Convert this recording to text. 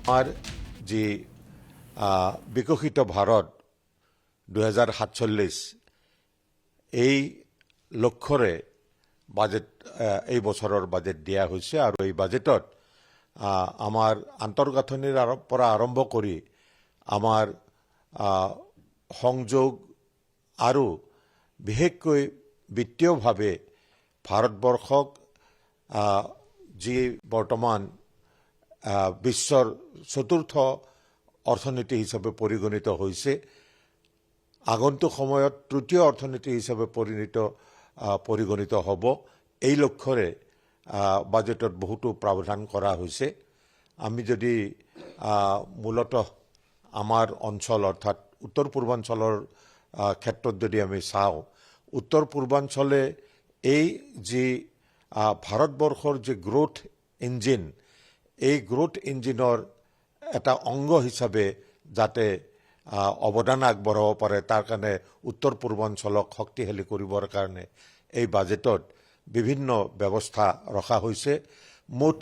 আমাৰ যি বিকশিত ভাৰত 2047 এই লক্ষ্যৰে বাজেট এই বছৰৰ বাজেট দিয়া হৈছে আৰু এই বাজেটত আমাৰ আন্তঃগাঁথনিৰ পৰা আৰম্ভ কৰি আমাৰ সংযোগ আৰু বিশেষকৈ বিত্তীয়ভাৱে ভাৰতবৰ্ষক যি বৰ্তমান বিশ্বৰ চতুৰ্থ অৰ্থনীতি হিচাপে পৰিগণিত হৈছে আগন্তুক সময়ত তৃতীয় অৰ্থনীতি হিচাপে পৰিগণিত হ'ব এই লক্ষ্যৰে বাজেটত বহুতো প্ৰাৱধান কৰা হৈছে আমি যদি মূলতঃ আমাৰ অঞ্চল অৰ্থাৎ উত্তৰ পূৰ্বাঞ্চলৰ ক্ষেত্ৰত যদি আমি চাওঁ উত্তৰ পূৰ্বাঞ্চলে এই যি ভাৰতবৰ্ষৰ যি গ্ৰোথ ইঞ্জিন এই গ্ৰোথ ইঞ্জিনৰ এটা অংগ হিচাপে যাতে অৱদান আগবঢ়াব পাৰে তাৰ কাৰণে উত্তৰ পূৰ্বাঞ্চলক শক্তিশালী কৰিবৰ কাৰণে এই বাজেটত বিভিন্ন ব্যৱস্থা ৰখা হৈছে মুঠ